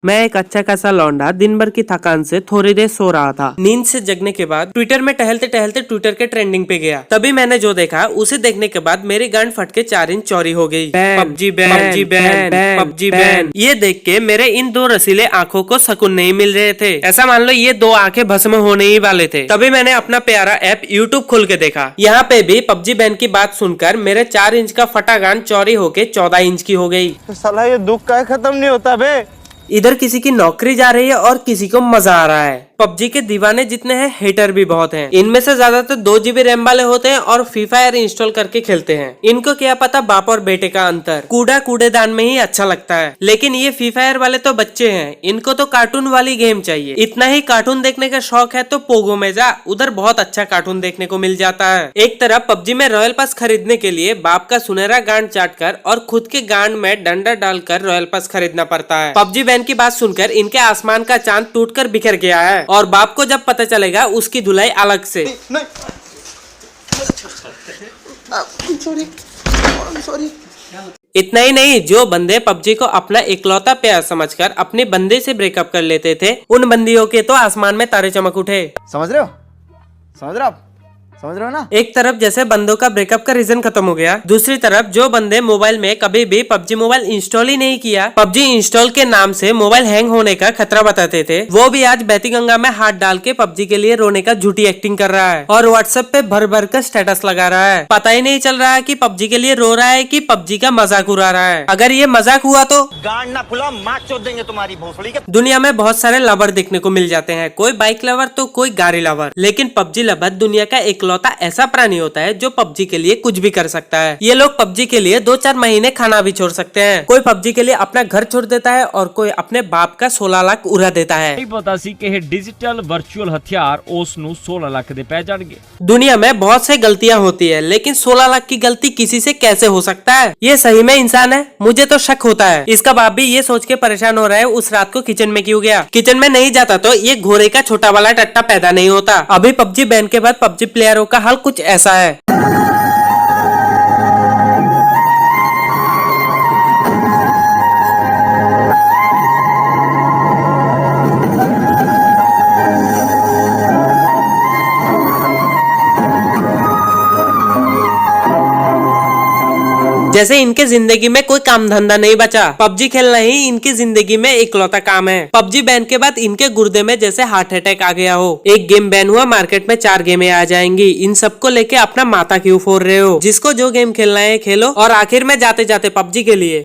मैं एक अच्छा खासा लौंडा दिन भर की थकान से थोड़ी देर सो रहा था। नींद से जगने के बाद ट्विटर में टहलते टहलते ट्विटर के ट्रेंडिंग पे गया। तभी मैंने जो देखा उसे देखने के बाद मेरी गांड फट के 4 इंच चौड़ी हो गई। PUBG ban, PUBG ban, PUBG ban. ये देख के मेरे इन दो रसीले आंखों को सुकून नहीं मिल रहे थे। ऐसा मान लो ये दो आंखें भस्म होने ही वाले थे। तभी मैंने अपना प्यारा ऐप यूट्यूब खोल के देखा। यहाँ पे भी पबजी बैन की बात सुनकर मेरे 4 इंच का फटा गांड चौड़ी होके 14 इंच की हो गई। साला ये दुख का खत्म नहीं होता बे। इधर किसी की नौकरी जा रही है और किसी को मजा आ रहा है। पबजी के दीवाने जितने हैं हेटर भी बहुत हैं। इनमें से ज्यादातर 2 GB रैम वाले होते हैं और फ्री फायर इंस्टॉल करके खेलते हैं। इनको क्या पता बाप और बेटे का अंतर, कूड़ा कूड़ेदान में ही अच्छा लगता है। लेकिन ये फ्री फायर वाले तो बच्चे हैं, इनको तो कार्टून वाली गेम चाहिए। इतना ही कार्टून देखने का शौक है तो पोगो में जा, उधर बहुत अच्छा कार्टून देखने को मिल जाता है। एक तरफ पबजी में रॉयल पास खरीदने के लिए बाप का सुनहरा गांड चाट कर और खुद के गांड में डंडा डालकर रॉयल पास खरीदना पड़ता है। पबजी बैन की बात सुनकर इनके आसमान का चांद टूटकर बिखर गया है और बाप को जब पता चलेगा उसकी धुलाई अलग से। इतना ही नहीं, जो बंदे पबजी को अपना इकलौता प्यार समझकर अपने बंदे से ब्रेकअप कर लेते थे, उन बंदियों के तो आसमान में तारे चमक उठे। समझ रहे हो? समझ रहे हो आप? समझ रहे हो ना? एक तरफ जैसे बंदों का ब्रेकअप का रीजन खत्म हो गया, दूसरी तरफ जो बंदे मोबाइल में कभी भी पबजी मोबाइल इंस्टॉल ही नहीं किया, पबजी इंस्टॉल के नाम से मोबाइल हैंग होने का खतरा बताते थे, वो भी आज बहती गंगा में हाथ डाल के पबजी के लिए रोने का झूठी एक्टिंग कर रहा है और व्हाट्सएप पे भर भर कर स्टेटस लगा रहा है। पता ही नहीं चल रहा है कि पबजी के लिए रो रहा है कि पबजी का मजाक उड़ा रहा है। अगर ये मजाक हुआ तो गांड ना फुला, मार चोद देंगे तुम्हारी भोसड़ी के। दुनिया में बहुत सारे लवर देखने को मिल जाते हैं, कोई बाइक लवर तो कोई गाड़ी लवर, लेकिन पबजी लवर दुनिया का इकलौता ऐसा प्राणी होता है जो पबजी के लिए कुछ भी कर सकता है। ये लोग पबजी के लिए 2-4 महीने खाना भी छोड़ सकते हैं। कोई पबजी के लिए अपना घर छोड़ देता है और कोई अपने बाप का 16 लाख उड़ा देता है। नहीं पता सी कि डिजिटल वर्चुअल हथियार उस 16 लाख दे पै जाएंगे। दुनिया में बहुत से गलतियां होती है, लेकिन 16 लाख की गलती किसी से कैसे हो सकता है? ये सही में इंसान है? मुझे तो शक होता है। इसका बाप भी ये सोच के परेशान हो रहा है उस रात को किचन में क्यों गया। किचन में नहीं जाता तो ये घोड़े का छोटा वाला टट्टा पैदा नहीं होता। अभी पबजी बैन के बाद पबजी प्लेयरों का हाल कुछ ऐसा है। जैसे इनके जिंदगी में कोई काम धंधा नहीं बचा, पबजी खेलना ही इनकी जिंदगी में इकलौता काम है। पबजी बैन के बाद इनके गुर्दे में जैसे हार्ट अटैक आ गया हो। एक गेम बैन हुआ, मार्केट में 4 गेमें आ जाएंगी। इन सबको लेके अपना माथा क्यों फोड़ रहे हो? जिसको जो गेम खेलना है खेलो और आखिर में जाते जाते पबजी के लिए